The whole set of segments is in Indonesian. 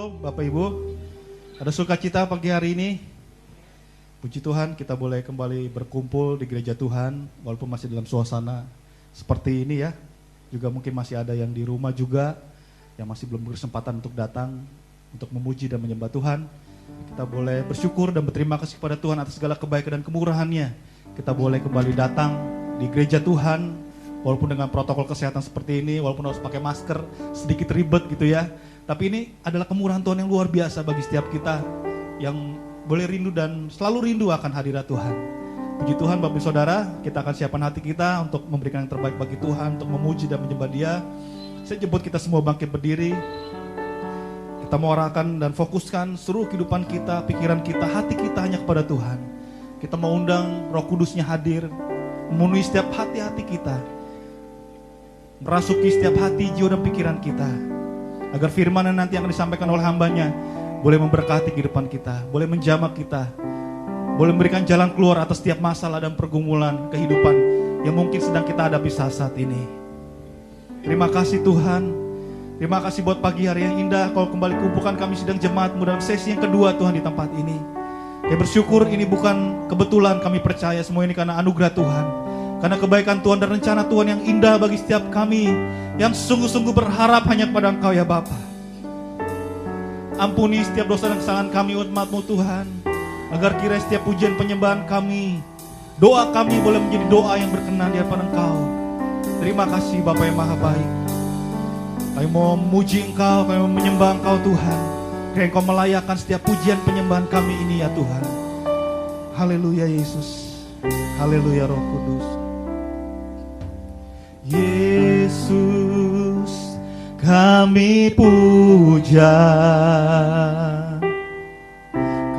Shalom Bapak Ibu. Ada sukacita pagi hari ini. Puji Tuhan kita boleh kembali berkumpul di gereja Tuhan. Walaupun masih dalam suasana seperti ini ya. Juga mungkin masih ada yang di rumah juga, yang masih belum berkesempatan untuk datang, untuk memuji dan menyembah Tuhan. Kita boleh bersyukur dan berterima kasih kepada Tuhan atas segala kebaikan dan kemurahan-Nya. Kita boleh kembali datang di gereja Tuhan. Walaupun dengan protokol kesehatan seperti ini, walaupun harus pakai masker, sedikit ribet gitu ya. Tapi ini adalah kemurahan Tuhan yang luar biasa bagi setiap kita yang boleh rindu dan selalu rindu akan hadirat Tuhan. Puji Tuhan Bapak Saudara, kita akan siapkan hati kita untuk memberikan yang terbaik bagi Tuhan, untuk memuji dan menyembah Dia. Saya jemput kita semua bangkit berdiri. Kita mau arahkan dan fokuskan seluruh kehidupan kita, pikiran kita, hati kita hanya kepada Tuhan. Kita mau undang Roh Kudus-Nya hadir, memenuhi setiap hati-hati kita, merasuki setiap hati, jiwa dan pikiran kita, agar firman yang nanti akan disampaikan oleh hamba-Nya boleh memberkati kehidupan kita, boleh menjamah kita, boleh memberikan jalan keluar atas setiap masalah dan pergumulan kehidupan yang mungkin sedang kita hadapi saat ini. Terima kasih Tuhan. Terima kasih buat pagi hari yang indah. Kau kembali kumpulkan kami sidang jemaat-Mu dalam sesi yang kedua Tuhan di tempat ini. Ya bersyukur ini bukan kebetulan, kami percaya semua ini karena anugerah Tuhan, karena kebaikan Tuhan dan rencana Tuhan yang indah bagi setiap kami yang sungguh-sungguh berharap hanya kepada Engkau ya Bapa. Ampuni setiap dosa dan kesalahan kami umat-Mu Tuhan, agar kiranya setiap pujian penyembahan kami, doa kami boleh menjadi doa yang berkenan di hadapan Engkau. Terima kasih Bapa yang Maha Baik. Kami mau memuji Engkau, kami mau menyembah Engkau Tuhan. Kiranya Engkau melayakkan setiap pujian penyembahan kami ini ya Tuhan. Haleluya Yesus. Haleluya Roh Kudus. Yesus kami puja,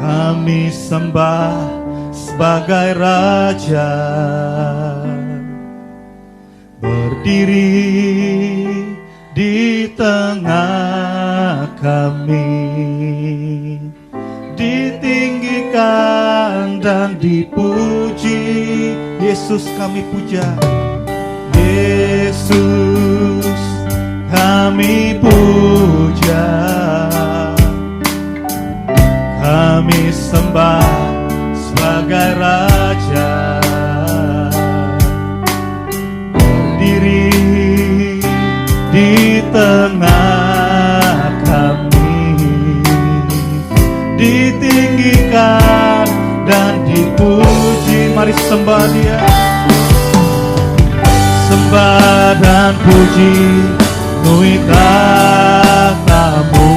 kami sembah sebagai Raja, berdiri di tengah kami, ditinggikan dan dipuji. Yesus kami puja, Yesus kami puja, kami sembah sebagai Raja, berdiri di tengah kami, ditinggikan dan dipuji. Mari sembah Dia. Sembah dan puji nui tatamu,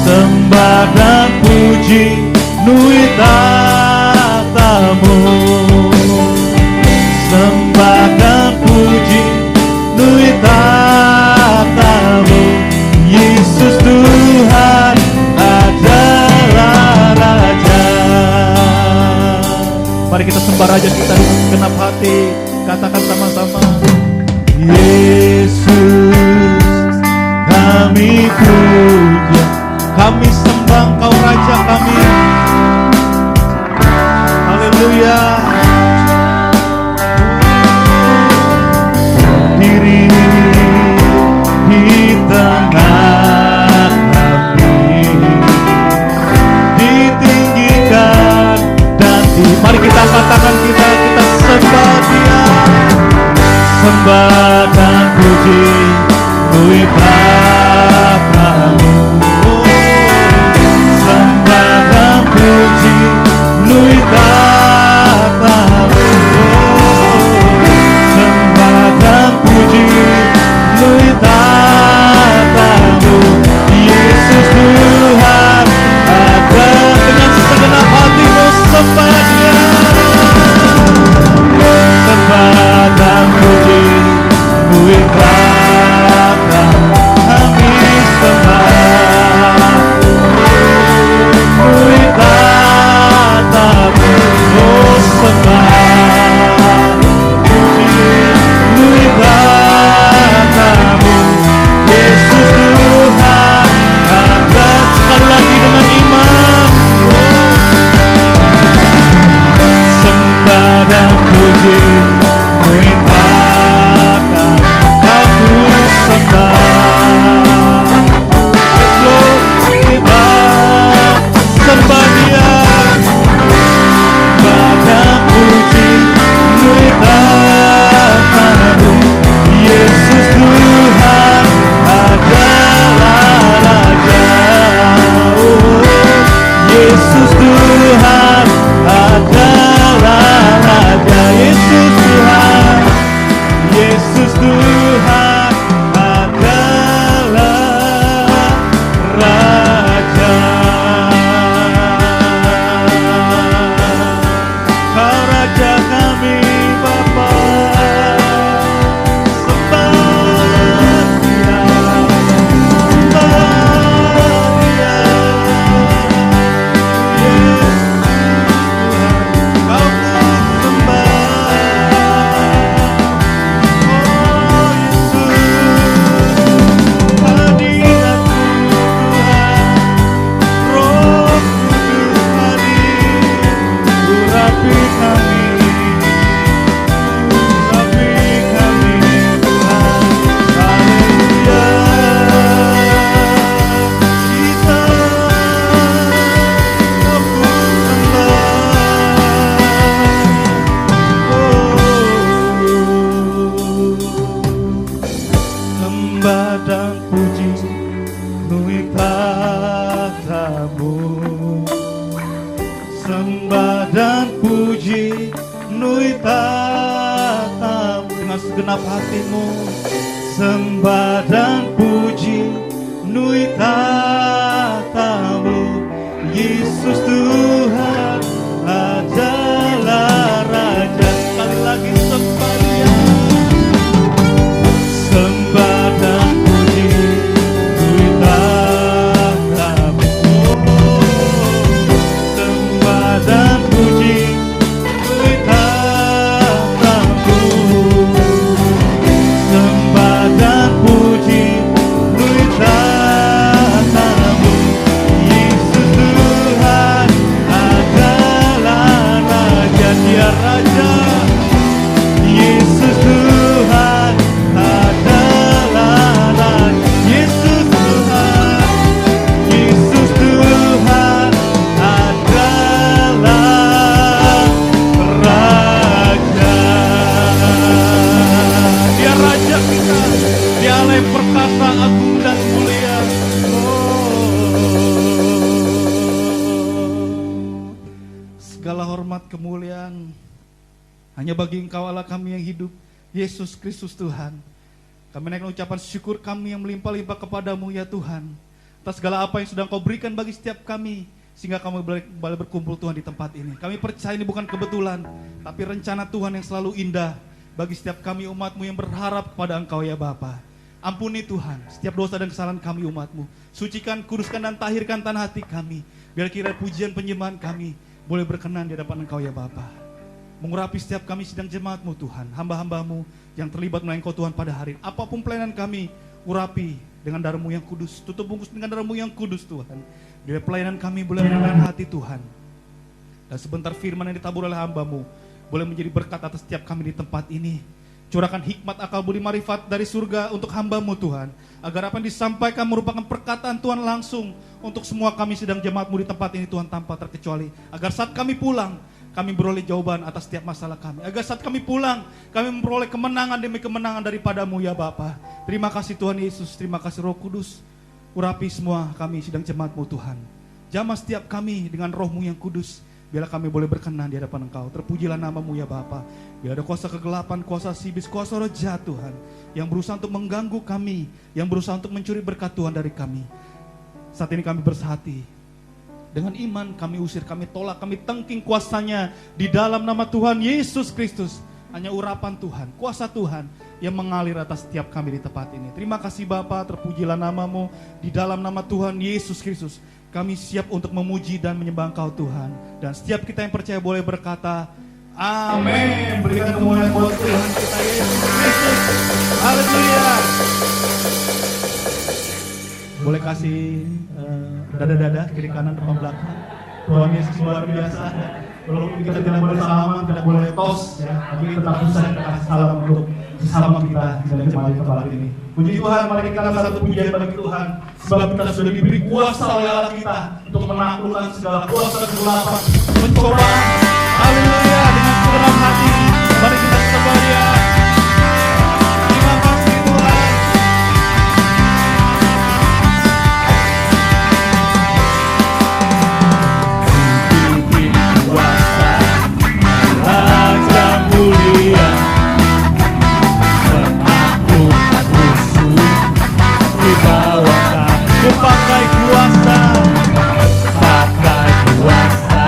sembah dan puji nui tatamu, sembah dan puji nui tatamu. Yesus Tuhan adalah Raja. Mari kita sembah Raja kita dengan segenap hati. Katakan sama-sama. Yesus kami puja, kami sembah Engkau Raja kami. Haleluya. Diri di tengah kami, ditinggikan dan mari kita katakan kita sembah Dia. Sembah dan puji nui tatamu, sembah dan puji nui tatamu, sembah dan puji nui tatamu. Yesus Tuhan ada, dengan segenap hatimu sembah Dia. Sembah dan puji nui tatamu, dan puji nui tatamu. Dengan segenap hatimu sembah dan puji nui tatamu. Yesus Tuhan adalah Raja. Sekali lagi sembah Dia, sembah dan puji nui tatamu. Sembah dan puji nui tatamu. Sembah dan puji nui tatamu. Yesus Tuhan adalah Raja. Dia Raja. Yesus Tuhan adalah Raja. Yesus Tuhan, Yesus Tuhan adalah Raja. Dia Raja kita, Dia Allah yang perkasa, agung dan mulia. Segala hormat kemuliaan hanya bagi Engkau Allah kami yang hidup, Yesus Kristus Tuhan. Kami naikkan ucapan syukur kami yang melimpah-limpah kepadamu ya Tuhan, atas segala apa yang sudah Engkau berikan bagi setiap kami, sehingga kami boleh berkumpul Tuhan di tempat ini. Kami percaya ini bukan kebetulan, tapi rencana Tuhan yang selalu indah bagi setiap kami umat-Mu yang berharap kepada Engkau ya Bapa. Ampuni Tuhan setiap dosa dan kesalahan kami umat-Mu. Sucikan, kuduskan dan tahirkan tanah hati kami, biar kira pujian penyembahan kami boleh berkenan di hadapan Engkau ya Bapa. Mengurapi setiap kami sidang jemaat-Mu Tuhan, hamba-hamba-Mu yang terlibat melayani Engkau Tuhan pada hari ini. Apapun pelayanan kami, urapi dengan darah-Mu yang kudus, tutup bungkus dengan darah-Mu yang kudus Tuhan. Biar pelayanan kami boleh menyenangkan hati Tuhan. Dan sebentar firman yang ditabur oleh hamba-Mu boleh menjadi berkat atas setiap kami di tempat ini. Curahkan hikmat, akal, budi, marifat dari surga untuk hamba-Mu Tuhan, agar apa yang disampaikan merupakan perkataan Tuhan langsung untuk semua kami sidang jemaat-Mu di tempat ini Tuhan, tanpa terkecuali. Agar saat kami pulang, kami beroleh jawaban atas setiap masalah kami. Agar saat kami pulang, kami memperoleh kemenangan demi kemenangan daripada-Mu ya Bapa. Terima kasih Tuhan Yesus, terima kasih Roh Kudus. Urapi semua kami sidang jemaat-Mu Tuhan. Jamah setiap kami dengan Roh-Mu yang kudus, biarlah kami boleh berkenan di hadapan Engkau. Terpujilah nama-Mu ya Bapa. Bila ada kuasa kegelapan, kuasa sibis, kuasa roh jahat Tuhan, yang berusaha untuk mengganggu kami, yang berusaha untuk mencuri berkat Tuhan dari kami, saat ini kami bersehati. Dengan iman kami usir, kami tolak, kami tengking kuasanya di dalam nama Tuhan Yesus Kristus. Hanya urapan Tuhan, kuasa Tuhan yang mengalir atas setiap kami di tempat ini. Terima kasih Bapa, terpujilah nama-Mu di dalam nama Tuhan Yesus Kristus. Kami siap untuk memuji dan menyembah Engkau Tuhan. Dan setiap kita yang percaya boleh berkata, amin. Berikan kemuliaan buat Tuhan kita Yesus Kristus. Haleluya. Boleh kasih dada-dada kiri kanan depan belakang. Tuhan Yesus luar biasa. Walaupun kita tidak boleh salaman, tidak boleh tos, ya, tapi tetap bisa kita kasih salam untuk sesama kita di dalam tempat ini. Puji Tuhan, mari kita angkat satu pujian bagi Tuhan, sebab kita sudah diberi kuasa oleh Allah kita untuk menaklukkan segala kuasa kegelapan, pencobaan. Haleluya, dengan segenap hati, mari kita sembah Dia. Terima kasih Tuhan. Raja mulia, menaklukkan musuh di bawah kaki. Pakai kuasa, pakai kuasa.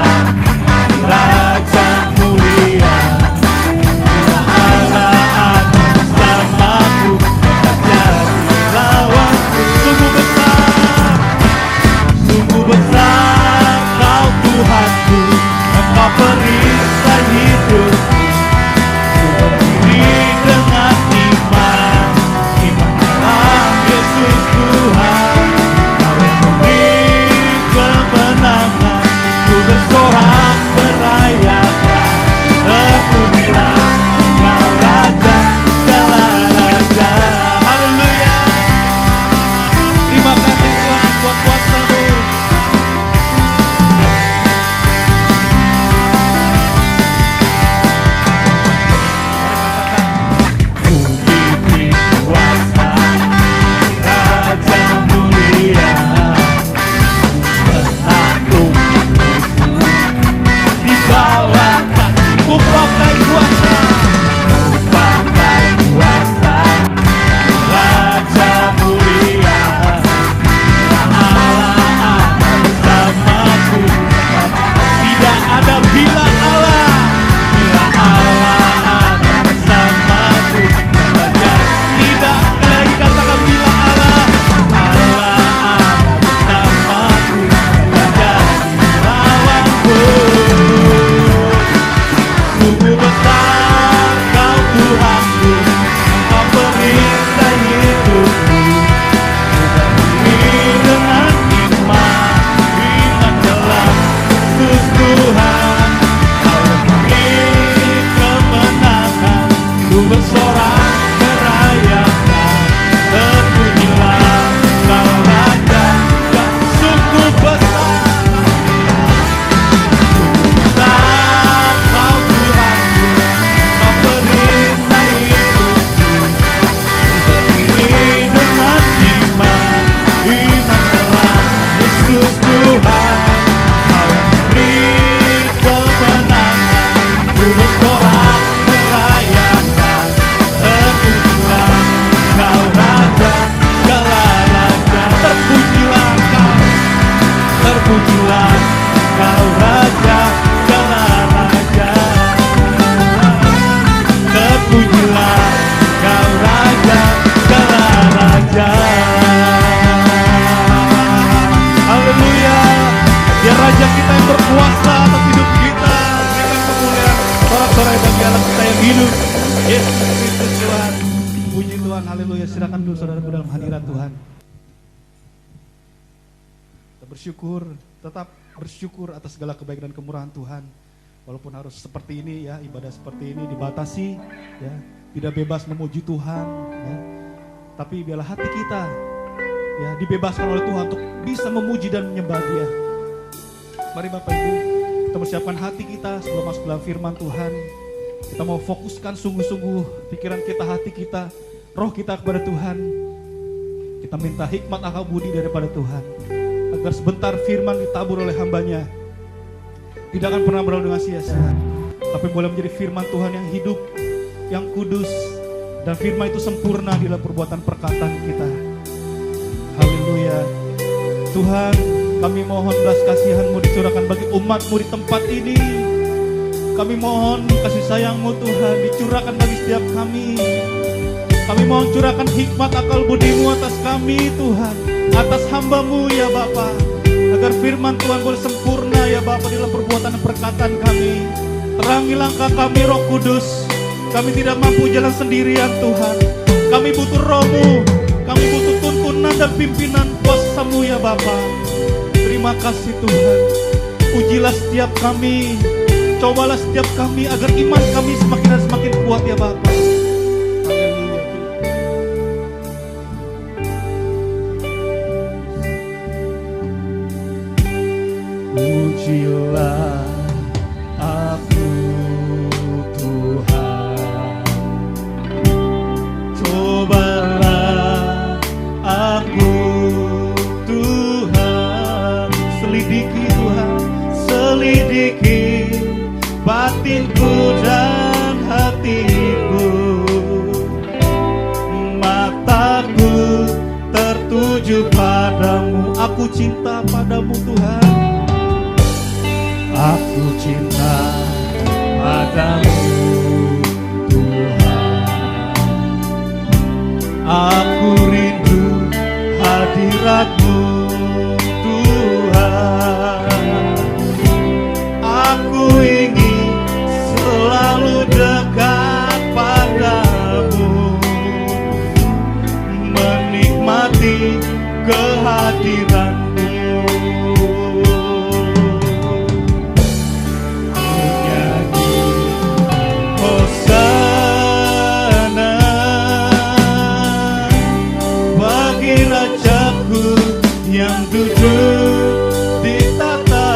hidup. Yesus Kristus Tuhan. Puji Tuhan, haleluya. Silakan dulu saudaraku dalam hadirat Tuhan. Kita bersyukur, tetap bersyukur atas segala kebaikan dan kemurahan Tuhan. Walaupun harus seperti ini ya, ibadah seperti ini dibatasi ya, tidak bebas memuji Tuhan ya. Tapi biarlah hati kita ya dibebaskan oleh Tuhan untuk bisa memuji dan menyembah Dia. Mari Bapak Ibu, kita persiapkan hati kita sebelum masuk dalam firman Tuhan. Kita mau fokuskan sungguh-sungguh pikiran kita, hati kita, roh kita kepada Tuhan. Kita minta hikmat akal budi daripada Tuhan, agar sebentar firman ditabur oleh hambanya tidak akan pernah berlalu dengan sia-sia, tapi boleh menjadi firman Tuhan yang hidup, yang kudus, dan firman itu sempurna di dalam perbuatan perkataan kita. Haleluya. Tuhan, kami mohon belas kasihan-Mu dicurahkan bagi umat-Mu di tempat ini. Kami mohon kasih sayang-Mu Tuhan dicurahkan bagi setiap kami. Kami mohon curahkan hikmat akal budi-Mu atas kami Tuhan, atas hamba-Mu ya Bapa, agar firman Tuhan boleh sempurna ya Bapa dalam perbuatan dan perkataan kami. Terangi langkah kami Roh Kudus. Kami tidak mampu jalan sendirian Tuhan. Kami butuh Roh-Mu. Kami butuh tuntunan dan pimpinan kuasa-Mu ya Bapa. Terima kasih Tuhan. Ujilah setiap kami. Cobalah setiap kami agar iman kami semakin dan semakin kuat ya Bapa. Ujilah aku Tuhan, cobalah aku Tuhan, selidiki Tuhan, selidiki batinku dan hatiku, mataku tertuju padamu, aku cinta padamu Tuhan. Aku cinta padamu Tuhan. Aku rindu hadirat-Mu Tuhan. Aku ingin selalu dekat padamu, menikmati kehadiran-Mu. Yang duduk di tata,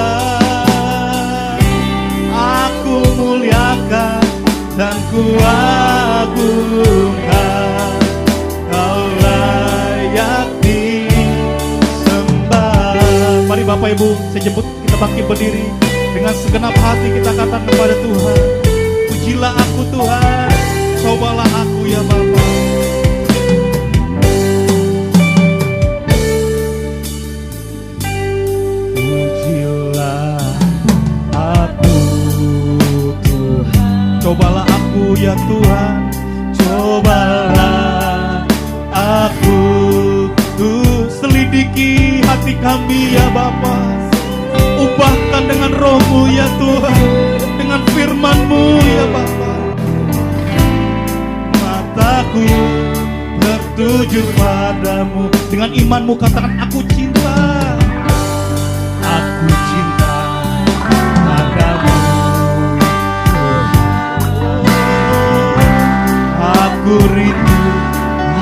aku muliakan dan kuagungkan, Kau layak disembah. Mari Bapak Ibu, saya jemput kita bangkit berdiri, dengan segenap hati kita katakan kepada Tuhan, pujilah aku Tuhan, cobalah aku ya Bapa. Cobalah aku ya Tuhan, cobalah aku, selidiki hati kami ya Bapa. Ubahkan dengan Roh-Mu ya Tuhan, dengan firman-Mu ya Bapa. Mataku tertuju padamu, dengan imanmu katakan aku cinta. Aku cinta padamu. Aku rindu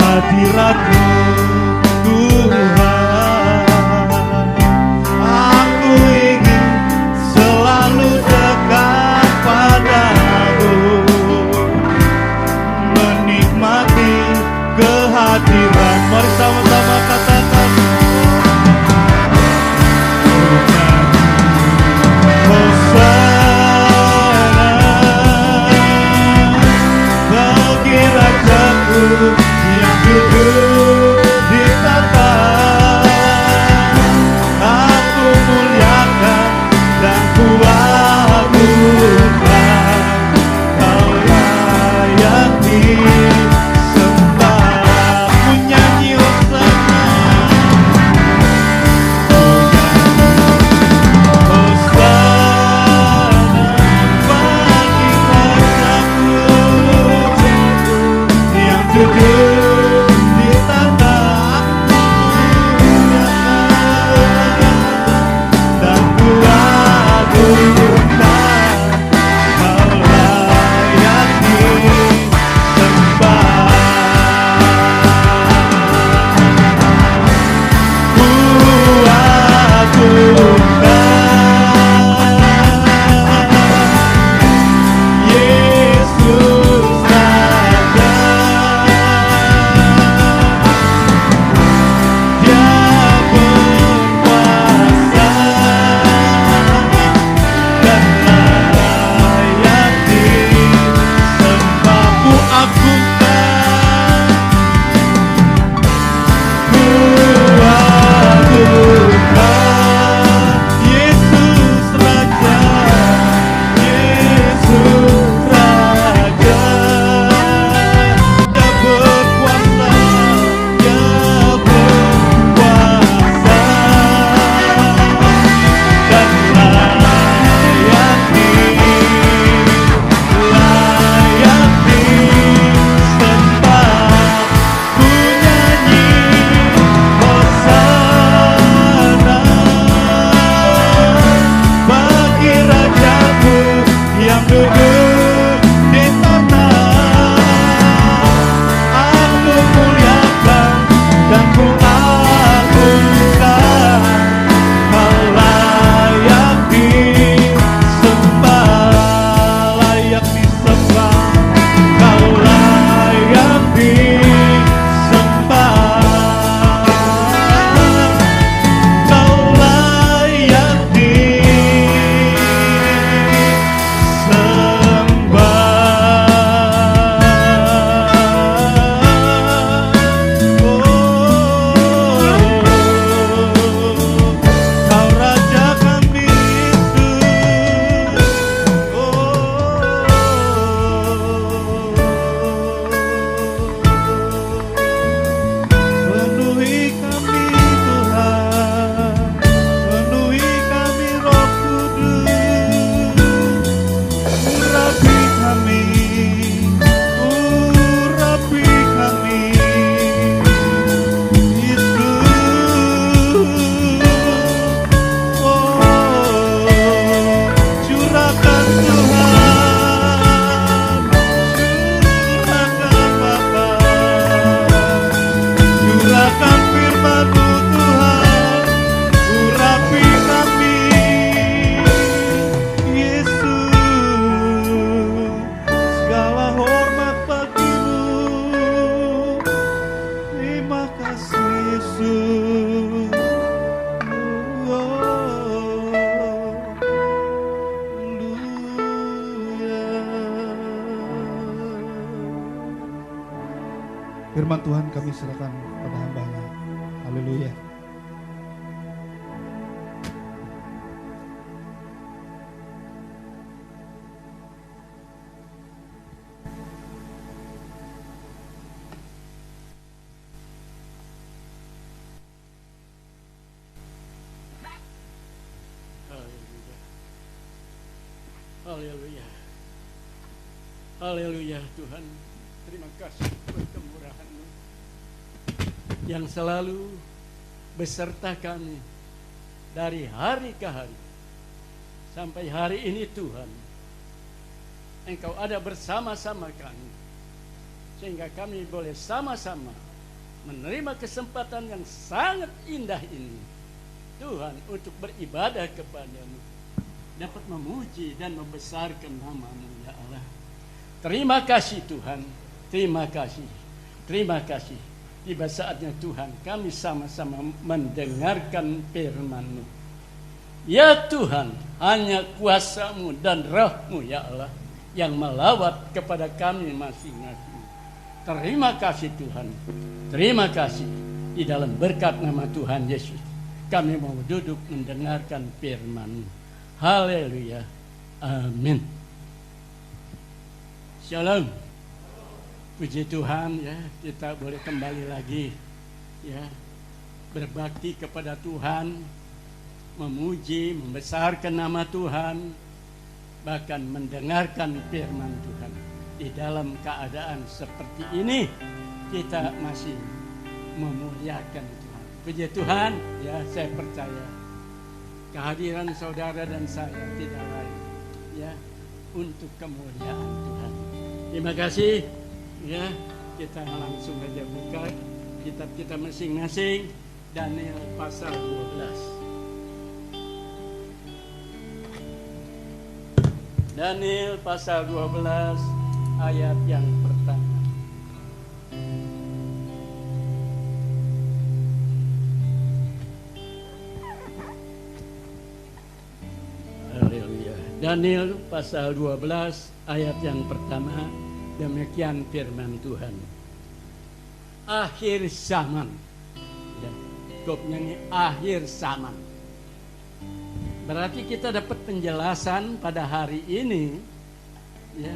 hadirat-Mu Tuhan. Aku ingin selalu dekat padamu, menikmati kehadiran. Mari sama-sama katakan, yang duduk kami, urapi kami, Yesus. Oh, curahkan Tuhan, curahkan Bapa, curahkan firman-Mu Tuhan, urapi kami, Yesus. Segala hormat bagi-Mu. Terima kasih Yesus. Firman Tuhan kami serahkan pada hamba-Nya. Haleluya. Haleluya. Haleluya. Haleluya Tuhan. Terima kasih buat kemurahan-Mu yang selalu beserta kami dari hari ke hari sampai hari ini Tuhan. Engkau ada bersama-sama kami sehingga kami boleh sama-sama menerima kesempatan yang sangat indah ini Tuhan untuk beribadah kepadamu, dapat memuji dan membesarkan nama-Mu ya Allah. Terima kasih Tuhan, terima kasih, terima kasih. Tiba saatnya Tuhan kami sama-sama mendengarkan firman-Mu. Ya Tuhan, hanya kuasa-Mu dan roh-Mu ya Allah yang melawat kepada kami masing-masing. Terima kasih Tuhan, terima kasih. Di dalam berkat nama Tuhan Yesus kami mau duduk mendengarkan firman-Mu. Haleluya, amin. Shalom. Puji Tuhan ya, kita boleh kembali lagi ya, berbakti kepada Tuhan, memuji, membesarkan nama Tuhan, bahkan mendengarkan firman Tuhan. Di dalam keadaan seperti ini kita masih memuliakan Tuhan. Puji Tuhan ya, saya percaya kehadiran saudara dan saya tidak lain ya untuk kemuliaan Tuhan. Terima kasih ya, kita langsung aja buka kitab kita masing-masing. Daniel pasal 12. Daniel pasal 12 ayat yang pertama. Haleluya. Daniel pasal 12 ayat yang pertama. Demikian firman Tuhan. Akhir zaman. Ya, kopnya ini akhir zaman. Berarti kita dapat penjelasan pada hari ini, ya,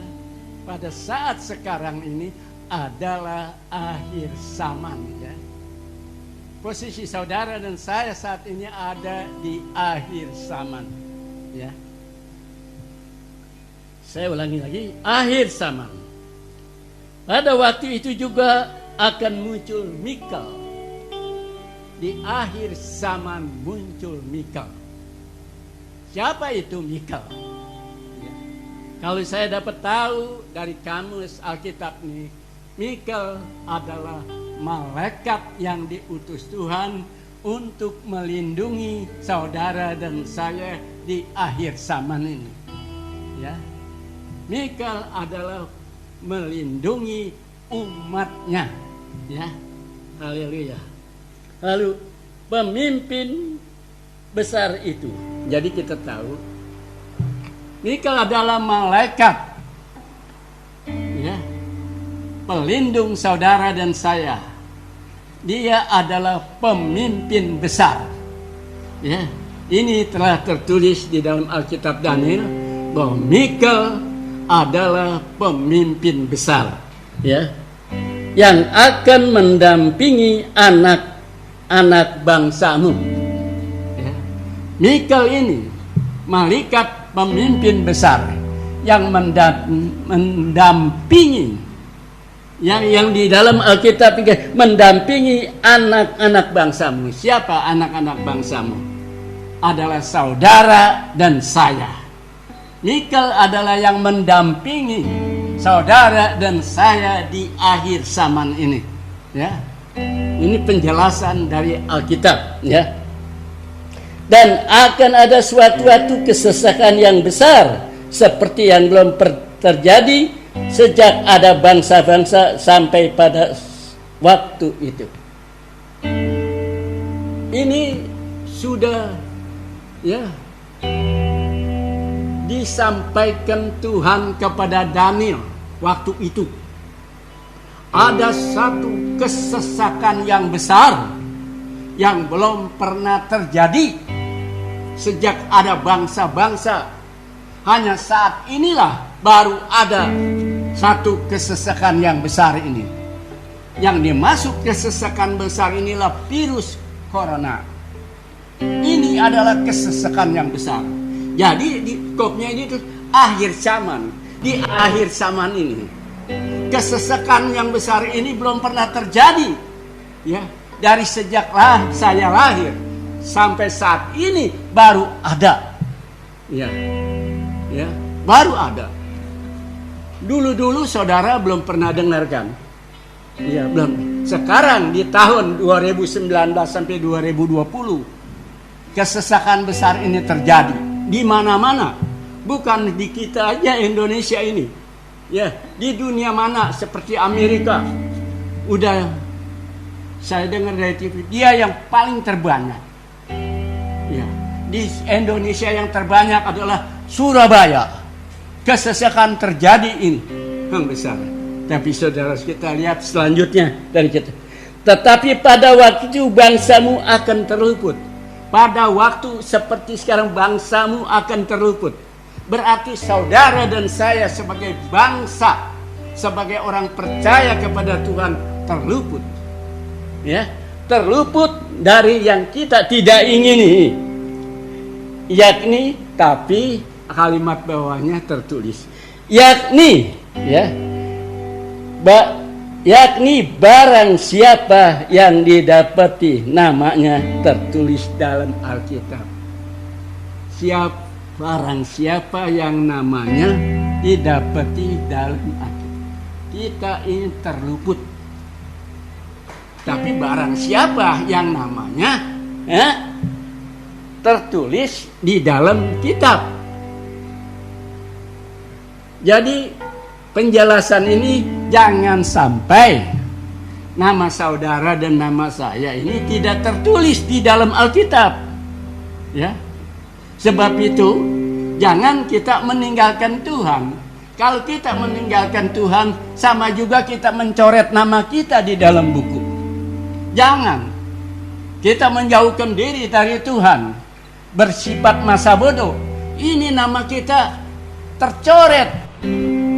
pada saat sekarang ini adalah akhir zaman. Ya. Posisi saudara dan saya saat ini ada di akhir zaman. Ya. Saya ulangi lagi, akhir zaman. Pada waktu itu juga akan muncul Mikael. Di akhir zaman muncul Mikael. Siapa itu Mikael? Ya. Kalau saya dapat tahu dari kamus Alkitab ini, Mikael adalah malaikat yang diutus Tuhan untuk melindungi saudara dan saya di akhir zaman ini. Ya. Mikael adalah melindungi umatnya, ya, haleluya. Lalu pemimpin besar itu, jadi kita tahu Mikael adalah malaikat, ya, pelindung saudara dan saya. Dia adalah pemimpin besar, ya. Ini telah tertulis di dalam Alkitab Daniel bahwa Mikael adalah pemimpin besar, ya, yang akan mendampingi anak-anak bangsamu. Ya. Mikael ini malaikat pemimpin besar yang mendampingi, yang di dalam Alkitab mendampingi anak-anak bangsamu. Siapa anak-anak bangsamu? Adalah saudara dan saya. Mikel adalah yang mendampingi saudara dan saya di akhir zaman ini. Ya, ini penjelasan dari Alkitab. Ya, dan akan ada suatu kesesakan yang besar seperti yang belum terjadi sejak ada bangsa-bangsa sampai pada waktu itu. Ini sudah disampaikan Tuhan kepada Daniel waktu itu. Ada satu kesesakan yang besar yang belum pernah terjadi sejak ada bangsa-bangsa. Hanya saat inilah baru ada satu kesesakan yang besar ini. Yang dimasuk kesesakan besar inilah virus corona. Ini adalah kesesakan yang besar. Jadi di kopnya ini tuh akhir zaman. Di akhir zaman ini kesesakan yang besar ini belum pernah terjadi. Ya, dari sejak saya lahir sampai saat ini baru ada. Ya, baru ada. Dulu saudara belum pernah dengarkan. Ya, belum. Sekarang di tahun 2019 sampai 2020 kesesakan besar ini terjadi di mana-mana, bukan di kita aja Indonesia ini. Ya, di dunia mana seperti Amerika. Udah saya dengar dari TV, dia yang paling terbanyak. Ya, di Indonesia yang terbanyak adalah Surabaya. Kesesakan terjadi ini yang besar. Tapi saudara kita lihat selanjutnya dari kita. Tetapi pada waktu itu bangsamu akan terluput. Pada waktu seperti sekarang bangsamu akan terluput. Berarti saudara dan saya sebagai bangsa, sebagai orang percaya kepada Tuhan terluput. Ya, terluput dari yang kita tidak ingini. Yakni, tapi kalimat bawahnya tertulis. Yakni, yakni barang siapa yang didapati namanya tertulis dalam Alkitab. Barang siapa yang namanya didapati dalam Alkitab. Kita ini terluput. Tapi barang siapa yang namanya tertulis di dalam kitab. Jadi penjelasan ini jangan sampai nama saudara dan nama saya ini tidak tertulis di dalam Alkitab. Ya. Sebab itu jangan kita meninggalkan Tuhan. Kalau kita meninggalkan Tuhan, sama juga kita mencoret nama kita di dalam buku. Jangan kita menjauhkan diri dari Tuhan, bersifat masa bodoh. Ini nama kita tercoret.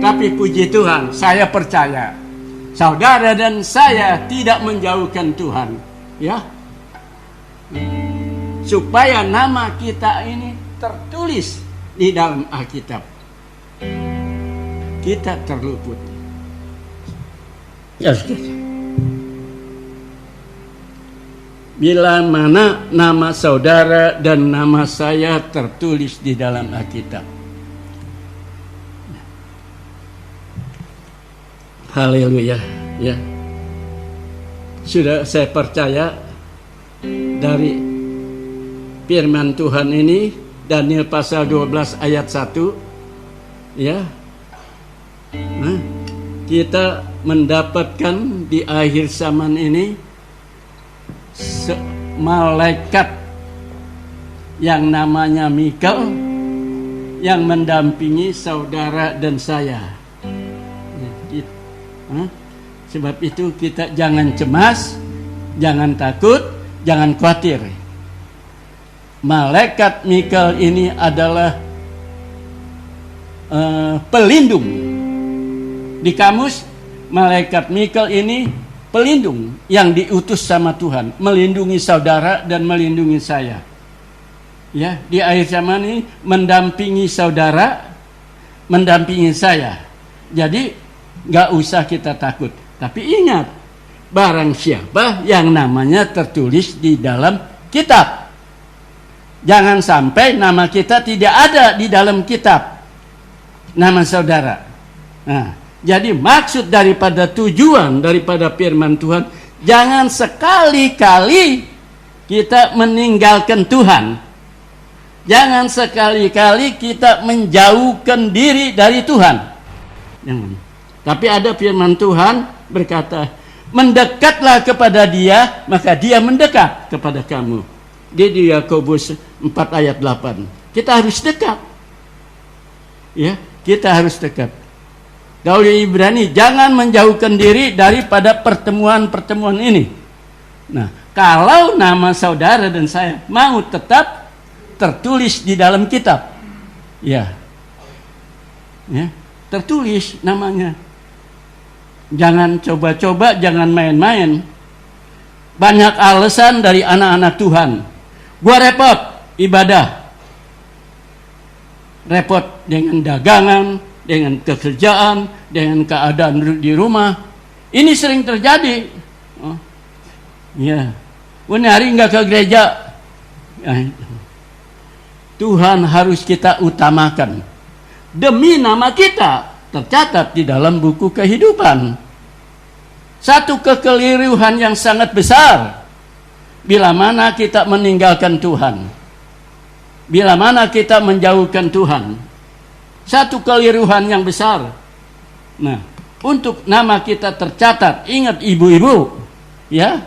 Tapi puji Tuhan, saya percaya saudara dan saya tidak menjauhkan Tuhan, ya. Supaya nama kita ini tertulis di dalam Alkitab. Kita terluput. Bila mana nama saudara dan nama saya tertulis di dalam Alkitab. Haleluya, ya. Sudah saya percaya dari firman Tuhan ini, Daniel pasal 12 ayat 1, ya. Nah, kita mendapatkan di akhir zaman ini malaikat yang namanya Mikael yang mendampingi saudara dan saya. Sebab itu kita jangan cemas, jangan takut, jangan khawatir. Malaikat Mikael ini adalah pelindung. Di kamus, malaikat Mikael ini pelindung yang diutus sama Tuhan, melindungi saudara dan melindungi saya. Ya, di akhir zaman ini mendampingi saudara, mendampingi saya. Jadi nggak usah kita takut. Tapi ingat, barang siapa yang namanya tertulis di dalam kitab. Jangan sampai nama kita tidak ada di dalam kitab. Nama saudara. Nah, jadi maksud daripada tujuan daripada firman Tuhan, jangan sekali-kali kita meninggalkan Tuhan. Jangan sekali-kali kita menjauhkan diri dari Tuhan. Jangan. Tapi ada firman Tuhan berkata, mendekatlah kepada Dia, maka Dia mendekat kepada kamu. Di Yakobus 4 ayat 8. Kita harus dekat. Ya, kita harus dekat. Daud Ibrani, jangan menjauhkan diri daripada pertemuan-pertemuan ini. Nah, kalau nama saudara dan saya mau tetap tertulis di dalam kitab, ya, tertulis namanya. Jangan coba-coba, jangan main-main. Banyak alasan dari anak-anak Tuhan. Gua repot ibadah, repot dengan dagangan, dengan pekerjaan, dengan keadaan di rumah. Ini sering terjadi. Oh, ya, ini hari nggak ke gereja. Tuhan harus kita utamakan demi nama kita tercatat di dalam buku kehidupan. Satu kekeliruan yang sangat besar bila mana kita meninggalkan Tuhan, bila mana kita menjauhkan Tuhan. Satu keliruan yang besar. Nah, untuk nama kita tercatat, ingat ibu-ibu, ya,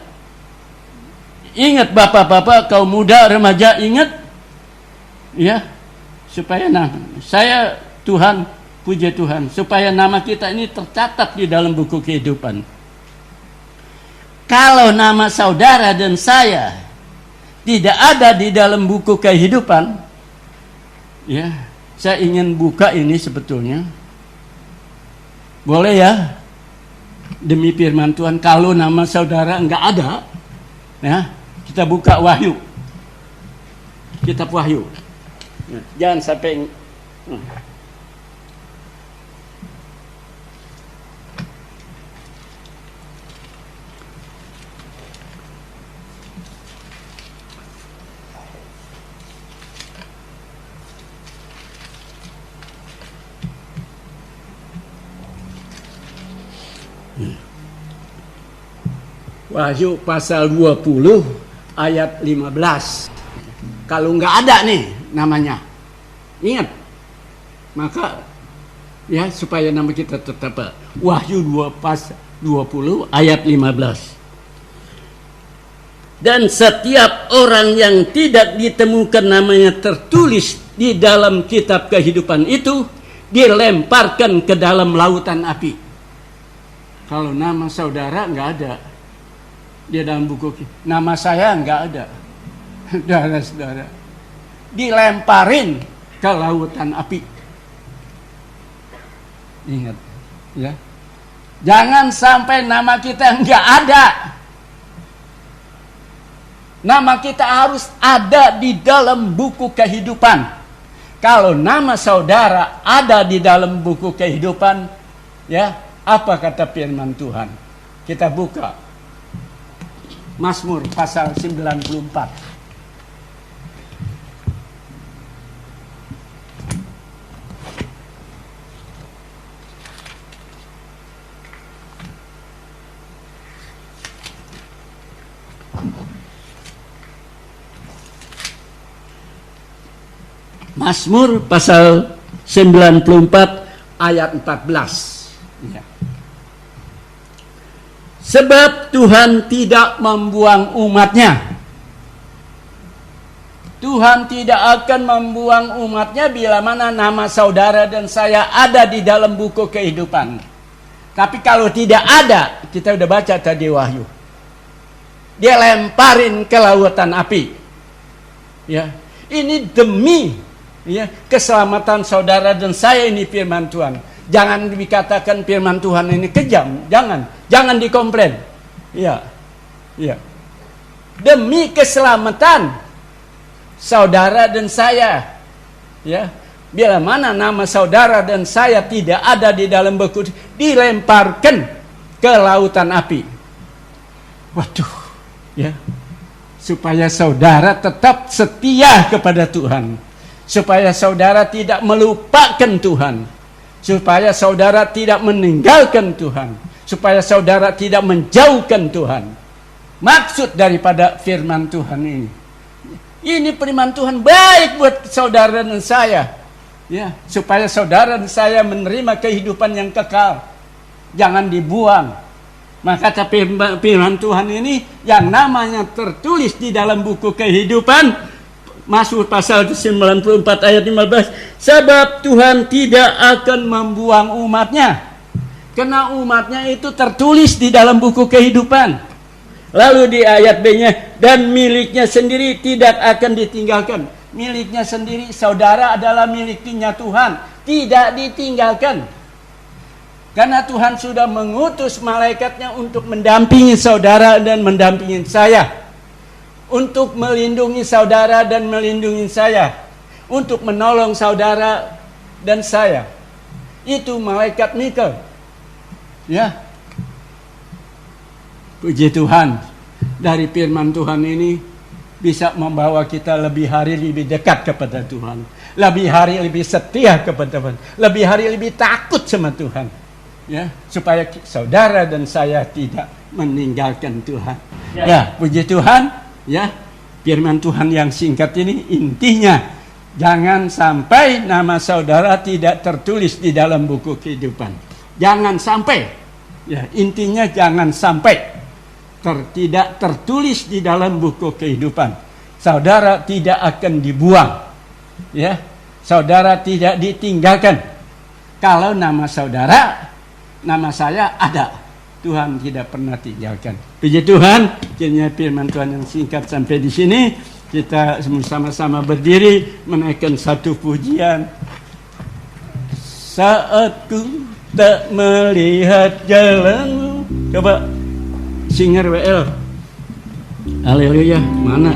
ingat bapak-bapak, kaum muda, remaja, ingat, ya, supaya saya Tuhan, puji Tuhan, supaya nama kita ini tercatat di dalam buku kehidupan. Kalau nama saudara dan saya tidak ada di dalam buku kehidupan, ya, saya ingin buka ini sebetulnya. Boleh ya? Demi firman Tuhan, kalau nama saudara enggak ada, ya, kita buka Wahyu. Kitab Wahyu. Jangan sampai Wahyu pasal 20 ayat 15. Kalau nggak ada nih namanya, ingat, maka ya supaya nama kita tetap. Wahyu 2 pasal 20 ayat 15. Dan setiap orang yang tidak ditemukan namanya tertulis di dalam kitab kehidupan itu dilemparkan ke dalam lautan api. Kalau nama saudara nggak ada di dalam buku, nama saya nggak ada, saudara-saudara, dilemparin ke lautan api. Ingat, ya, jangan sampai nama kita nggak ada. Nama kita harus ada di dalam buku kehidupan. Kalau nama saudara ada di dalam buku kehidupan, ya, apa kata firman Tuhan? Kita buka Mazmur pasal 94. Mazmur pasal 94 ayat 14. Ya. Sebab Tuhan tidak membuang umatnya. Tuhan tidak akan membuang umatnya bila mana nama saudara dan saya ada di dalam buku kehidupan. Tapi kalau tidak ada, kita udah baca tadi Wahyu, dia lemparin ke lautan api. Ya, ini demi, ya, keselamatan saudara dan saya, ini firman Tuhan. Jangan dikatakan firman Tuhan ini kejam, jangan dikomplain. Ya, ya. Demi keselamatan saudara dan saya, ya, bila mana nama saudara dan saya tidak ada di dalam buku, dilemparkan ke lautan api. Waduh, ya. Supaya saudara tetap setia kepada Tuhan. Supaya saudara tidak melupakan Tuhan. Supaya saudara tidak meninggalkan Tuhan. Supaya saudara tidak menjauhkan Tuhan. Maksud daripada firman Tuhan ini. Ini firman Tuhan baik buat saudara dan saya. Ya, supaya saudara dan saya menerima kehidupan yang kekal. Jangan dibuang. Maka firman Tuhan ini yang namanya tertulis di dalam buku kehidupan, Mazmur pasal 94 ayat 15, sebab Tuhan tidak akan membuang umatnya. Karena umatnya itu tertulis di dalam buku kehidupan. Lalu di ayat B-nya, dan miliknya sendiri tidak akan ditinggalkan. Miliknya sendiri, saudara adalah miliknya Tuhan, tidak ditinggalkan. Karena Tuhan sudah mengutus malaikatnya untuk mendampingi saudara dan mendampingi saya. Untuk melindungi saudara dan melindungi saya. Untuk menolong saudara dan saya. Itu malaikat Mikael. Ya. Puji Tuhan. Dari firman Tuhan ini bisa membawa kita lebih hari lebih dekat kepada Tuhan. Lebih hari lebih setia kepada Tuhan. Lebih hari lebih takut sama Tuhan. Ya, supaya saudara dan saya tidak meninggalkan Tuhan. Ya, puji Tuhan. Ya, firman Tuhan yang singkat ini intinya jangan sampai nama saudara tidak tertulis di dalam buku kehidupan. Jangan sampai. Ya, intinya jangan sampai tidak tertulis di dalam buku kehidupan. Saudara tidak akan dibuang. Ya, saudara tidak ditinggalkan. Kalau nama saudara, nama saya ada. Tuhan tidak pernah tinggalkan. Puji Tuhan, kiranya firman Tuhan yang singkat sampai di sini. Kita sama-sama berdiri menaikkan satu pujian. Saat ku tak melihat jalanmu. Coba singer WL. Haleluya, mana?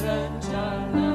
Rencana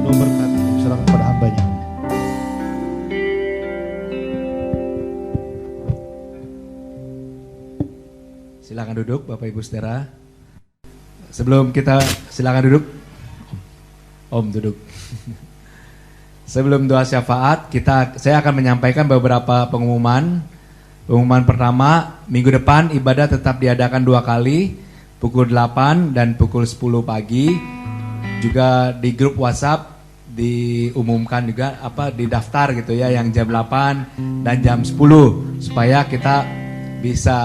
memberkati. Serahkan kepada hambanya. Silakan duduk Bapak Ibu Saudara. Sebelum kita silakan duduk. Om duduk. Sebelum doa syafaat, saya akan menyampaikan beberapa pengumuman. Pengumuman pertama, minggu depan ibadah tetap diadakan 2 kali, pukul 8 dan pukul 10 pagi. Juga di grup WhatsApp diumumkan juga di daftar gitu ya, yang jam 8 dan jam 10 supaya kita bisa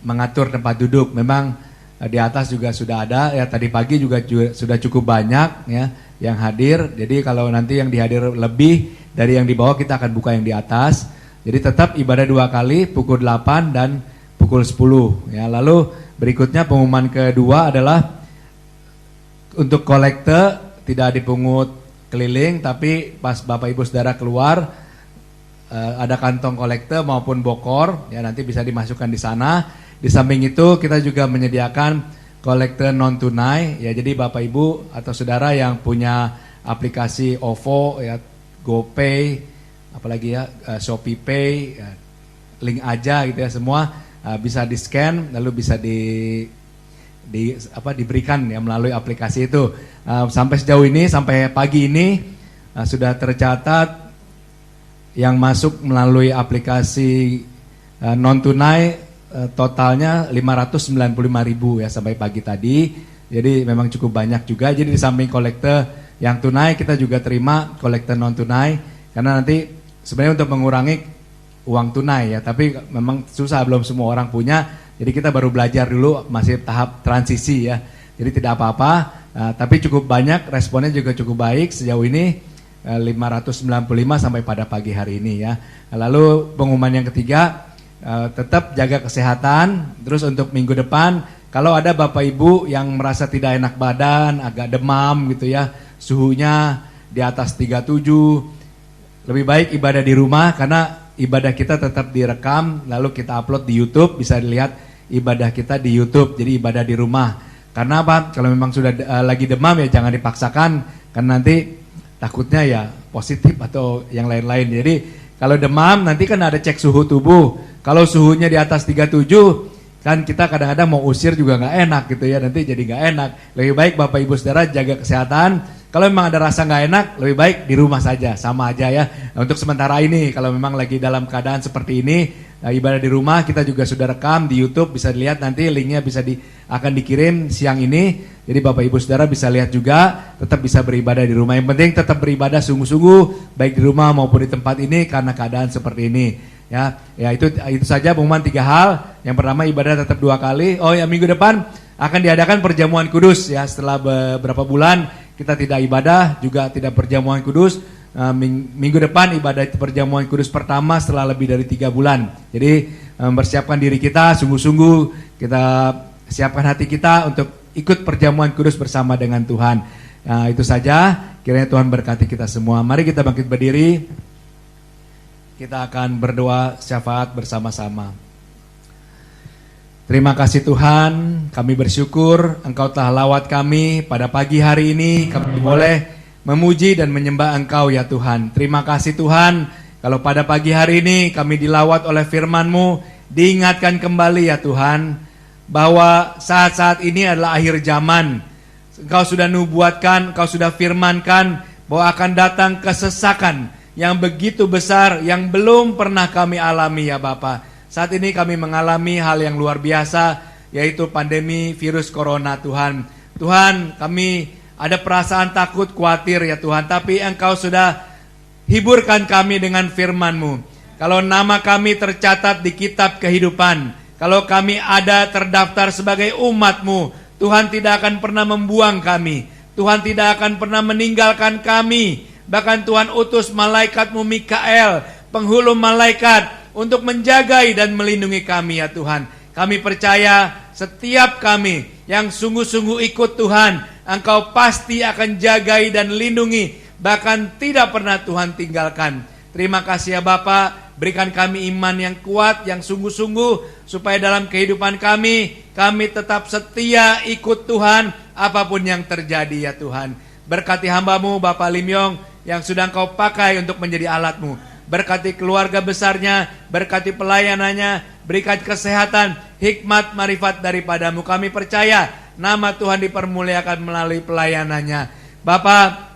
mengatur tempat duduk. Memang di atas juga sudah ada ya, tadi pagi juga sudah cukup banyak ya yang hadir. Jadi kalau nanti yang dihadir lebih dari yang di bawah, kita akan buka yang di atas. Jadi tetap ibadah 2 kali, pukul 8 dan pukul 10 ya. Lalu berikutnya pengumuman kedua adalah untuk kolekte tidak dipungut keliling, tapi pas Bapak Ibu Saudara keluar ada kantong kolekte maupun bokor ya, nanti bisa dimasukkan di sana. Di samping itu kita juga menyediakan kolekte non tunai ya, jadi Bapak Ibu atau Saudara yang punya aplikasi OVO ya, GoPay, apalagi ya Shopee Pay, ya, link aja gitu ya, semua bisa di scan lalu bisa diberikan ya melalui aplikasi itu. Sampai sejauh ini, sampai pagi ini sudah tercatat yang masuk melalui aplikasi non tunai totalnya 595.000 ya sampai pagi tadi. Jadi memang cukup banyak juga. Jadi di samping kolekte yang tunai, kita juga terima kolekte non tunai, karena nanti sebenarnya untuk mengurangi uang tunai ya, tapi memang susah, belum semua orang punya. Jadi kita baru belajar dulu, masih tahap transisi ya. Jadi tidak apa-apa, tapi cukup banyak, responnya juga cukup baik sejauh ini, 595 sampai pada pagi hari ini ya. Lalu pengumuman yang ketiga, tetap jaga kesehatan. Terus untuk minggu depan, kalau ada Bapak Ibu yang merasa tidak enak badan, agak demam gitu ya, suhunya di atas 37, lebih baik ibadah di rumah, karena ibadah kita tetap direkam, lalu kita upload di YouTube, bisa dilihat ibadah kita di YouTube. Jadi ibadah di rumah. Karena apa? Kalau memang sudah lagi demam ya jangan dipaksakan, karena nanti takutnya ya positif atau yang lain-lain. Jadi kalau demam nanti kan ada cek suhu tubuh. Kalau suhunya di atas 37, kan kita kadang-kadang mau usir juga nggak enak gitu ya, nanti jadi nggak enak. Lebih baik Bapak Ibu Saudara jaga kesehatan. Kalau memang ada rasa nggak enak, lebih baik di rumah saja, sama aja ya. Nah, untuk sementara ini, kalau memang lagi dalam keadaan seperti ini, ibadah di rumah, kita juga sudah rekam di YouTube, bisa dilihat nanti linknya akan dikirim siang ini. Jadi Bapak Ibu Saudara bisa lihat juga, tetap bisa beribadah di rumah. Yang penting tetap beribadah sungguh-sungguh, baik di rumah maupun di tempat ini karena keadaan seperti ini. Ya itu saja pengumuman 3 hal. Yang pertama, ibadah tetap 2 kali. Oh ya, minggu depan akan diadakan perjamuan kudus ya. Setelah beberapa bulan kita tidak ibadah, juga tidak perjamuan kudus. Minggu depan ibadah perjamuan kudus pertama setelah lebih dari 3 bulan. Jadi mempersiapkan diri kita sungguh-sungguh, kita siapkan hati kita untuk ikut perjamuan kudus bersama dengan Tuhan. Nah, itu saja, kiranya Tuhan berkati kita semua. Mari kita bangkit berdiri. Kita akan berdoa syafaat bersama-sama. Terima kasih Tuhan, kami bersyukur Engkau telah lawat kami pada pagi hari ini. Kami boleh memuji dan menyembah Engkau ya Tuhan. Terima kasih Tuhan, kalau pada pagi hari ini kami dilawat oleh firman-Mu, diingatkan kembali ya Tuhan, bahwa saat-saat ini adalah akhir zaman. Engkau sudah nubuatkan, Engkau sudah firmankan bahwa akan datang kesesakan yang begitu besar yang belum pernah kami alami ya Bapa. Saat ini kami mengalami hal yang luar biasa, yaitu pandemi virus corona Tuhan. Tuhan, kami ada perasaan takut, khawatir ya Tuhan, tapi Engkau sudah hiburkan kami dengan firman-Mu. Kalau nama kami tercatat di kitab kehidupan, kalau kami ada terdaftar sebagai umat-Mu, Tuhan tidak akan pernah membuang kami. Tuhan tidak akan pernah meninggalkan kami. Bahkan Tuhan utus malaikat-Mu Mikael, penghulu malaikat, untuk menjagai dan melindungi kami ya Tuhan. Kami percaya setiap kami yang sungguh-sungguh ikut Tuhan, Engkau pasti akan jagai dan lindungi, bahkan tidak pernah Tuhan tinggalkan. Terima kasih ya Bapa, berikan kami iman yang kuat, yang sungguh-sungguh, supaya dalam kehidupan kami tetap setia ikut Tuhan, apapun yang terjadi ya Tuhan. Berkati hamba-Mu Bapak Lim Yong yang sudah Engkau pakai untuk menjadi alat-Mu. Berkati keluarga besarnya, berkati pelayanannya, berikan kesehatan, hikmat, marifat daripada-Mu. Kami percaya nama Tuhan dipermuliakan melalui pelayanannya. Bapak,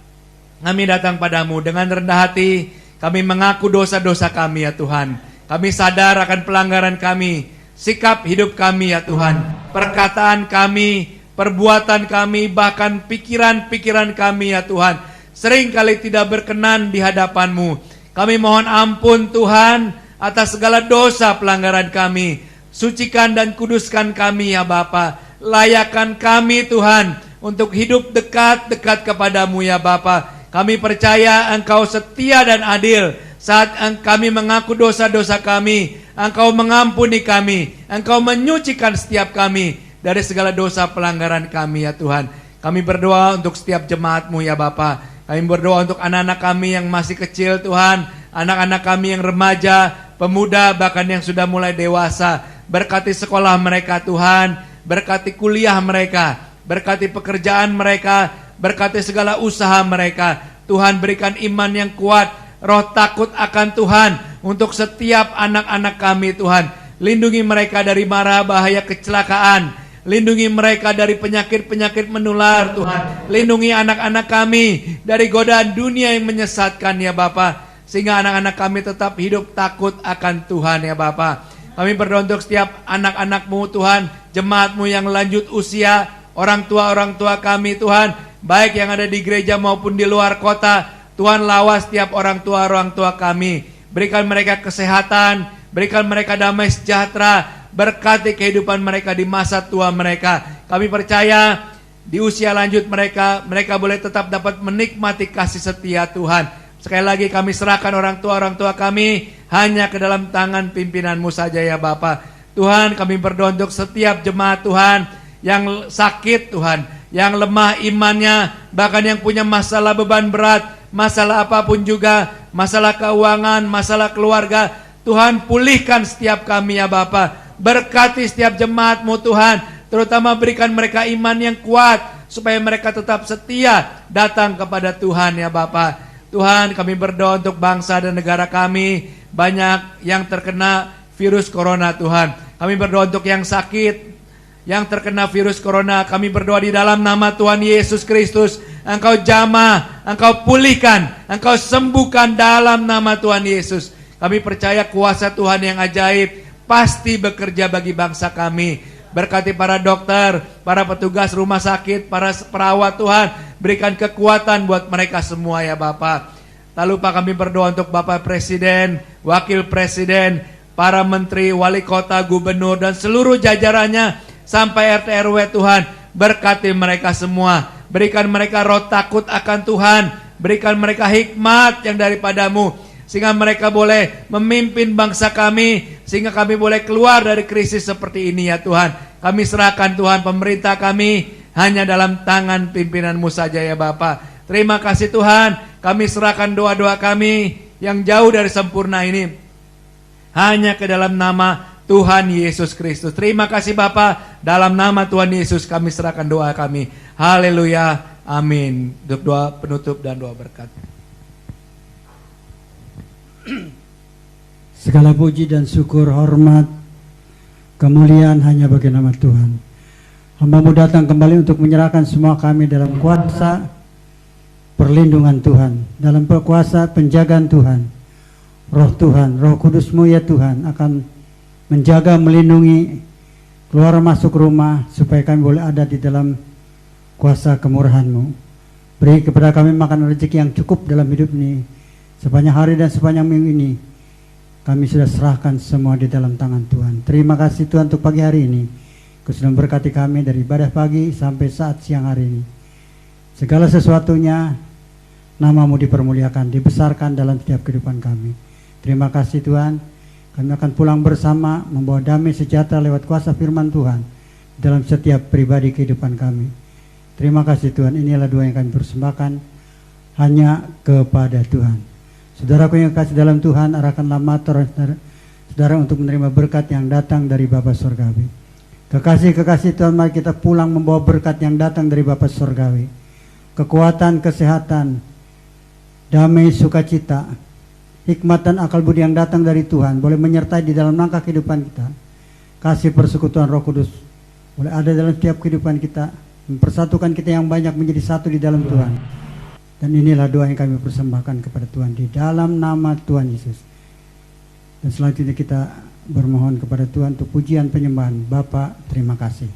kami datang padamu dengan rendah hati. Kami mengaku dosa-dosa kami ya Tuhan. Kami sadar akan pelanggaran kami, sikap hidup kami ya Tuhan, perkataan kami, perbuatan kami, bahkan pikiran-pikiran kami ya Tuhan, seringkali tidak berkenan di hadapan-Mu. Kami mohon ampun Tuhan atas segala dosa pelanggaran kami. Sucikan dan kuduskan kami ya Bapa. Layakan kami Tuhan untuk hidup dekat-dekat kepadamu ya Bapa. Kami percaya Engkau setia dan adil. Saat kami mengaku dosa-dosa kami, Engkau mengampuni kami, Engkau menyucikan setiap kami dari segala dosa pelanggaran kami ya Tuhan. Kami berdoa untuk setiap jemaat-Mu ya Bapa. Kami berdoa untuk anak-anak kami yang masih kecil Tuhan, anak-anak kami yang remaja, pemuda, bahkan yang sudah mulai dewasa. Berkati sekolah mereka Tuhan, berkati kuliah mereka, berkati pekerjaan mereka, berkati segala usaha mereka. Tuhan berikan iman yang kuat, roh takut akan Tuhan untuk setiap anak-anak kami Tuhan. Lindungi mereka dari mara bahaya kecelakaan. Lindungi mereka dari penyakit-penyakit menular Tuhan. Lindungi anak-anak kami dari godaan dunia yang menyesatkan ya Bapa. Sehingga anak-anak kami tetap hidup takut akan Tuhan ya Bapa. Kami berdoa untuk setiap anak-anak-Mu Tuhan, jemaat-Mu yang lanjut usia, orang tua kami Tuhan, baik yang ada di gereja maupun di luar kota. Tuhan lawas setiap orang tua kami. Berikan mereka kesehatan, berikan mereka damai sejahtera. Berkati kehidupan mereka di masa tua mereka. Kami percaya di usia lanjut mereka boleh tetap dapat menikmati kasih setia Tuhan. Sekali lagi kami serahkan orang tua kami hanya ke dalam tangan pimpinan-Mu saja ya Bapa. Tuhan, kami berdoa untuk setiap jemaat Tuhan yang sakit Tuhan, yang lemah imannya, bahkan yang punya masalah beban berat, masalah apapun juga, masalah keuangan, masalah keluarga. Tuhan, pulihkan setiap kami ya Bapa. Berkati setiap jemaat-Mu Tuhan, terutama berikan mereka iman yang kuat supaya mereka tetap setia datang kepada Tuhan ya Bapa. Tuhan, kami berdoa untuk bangsa dan negara kami, banyak yang terkena virus corona Tuhan. Kami berdoa untuk yang sakit, yang terkena virus corona. Kami berdoa di dalam nama Tuhan Yesus Kristus, Engkau jamah, Engkau pulihkan, Engkau sembuhkan dalam nama Tuhan Yesus. Kami percaya kuasa Tuhan yang ajaib pasti bekerja bagi bangsa kami. Berkati para dokter, para petugas rumah sakit, para perawat Tuhan. Berikan kekuatan buat mereka semua ya Bapak. Tak lupa kami berdoa untuk Bapak Presiden, Wakil Presiden, para menteri, wali kota, gubernur, dan seluruh jajarannya sampai RT RW Tuhan. Berkati mereka semua. Berikan mereka roh takut akan Tuhan. Berikan mereka hikmat yang daripada-Mu, sehingga mereka boleh memimpin bangsa kami, sehingga kami boleh keluar dari krisis seperti ini ya Tuhan. Kami serahkan Tuhan pemerintah kami hanya dalam tangan pimpinan-Mu saja ya Bapa. Terima kasih Tuhan, kami serahkan doa-doa kami yang jauh dari sempurna ini hanya ke dalam nama Tuhan Yesus Kristus. Terima kasih Bapa, dalam nama Tuhan Yesus kami serahkan doa kami. Haleluya, amin. Untuk doa penutup dan doa berkat. Segala puji dan syukur, hormat, kemuliaan hanya bagi nama Tuhan. Hamba-Mu datang kembali untuk menyerahkan semua kami dalam kuasa perlindungan Tuhan, dalam kuasa penjagaan Tuhan. Roh Tuhan, Roh Kudus-Mu ya Tuhan akan menjaga, melindungi, keluar masuk rumah, supaya kami boleh ada di dalam kuasa kemurahan-Mu. Beri kepada kami makan rezeki yang cukup dalam hidup ini. Sepanjang hari dan sepanjang minggu ini kami sudah serahkan semua di dalam tangan Tuhan. Terima kasih Tuhan untuk pagi hari ini. Kau sudah memberkati kami dari ibadah pagi sampai saat siang hari ini. Segala sesuatunya nama-Mu dipermuliakan, dibesarkan dalam setiap kehidupan kami. Terima kasih Tuhan. Kami akan pulang bersama membawa damai sejahtera lewat kuasa firman Tuhan dalam setiap pribadi kehidupan kami. Terima kasih Tuhan. Inilah doa yang kami persembahkan hanya kepada Tuhan. Saudaraku yang kasih dalam Tuhan, arahkanlah mata saudara untuk menerima berkat yang datang dari Bapa Surgawi. Kekasih-kekasih Tuhan, mari kita pulang membawa berkat yang datang dari Bapa Surgawi. kekuatan, kesehatan, damai, sukacita, hikmat dan akal budi yang datang dari Tuhan boleh menyertai di dalam langkah kehidupan kita. Kasih persekutuan Roh Kudus boleh ada dalam setiap kehidupan kita, mempersatukan kita yang banyak menjadi satu di dalam Tuhan. Dan inilah doa yang kami persembahkan kepada Tuhan di dalam nama Tuhan Yesus. Dan selanjutnya kita bermohon kepada Tuhan untuk pujian penyembahan. Bapa, terima kasih.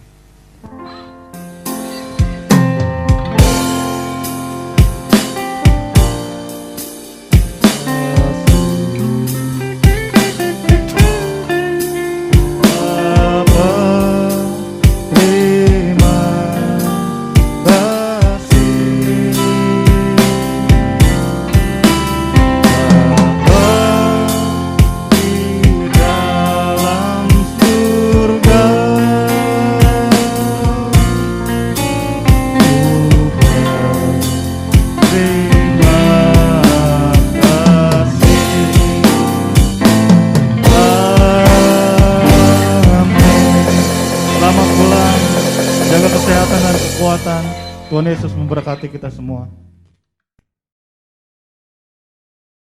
Jaga kesehatan dan kekuatan. Tuhan Yesus memberkati kita semua.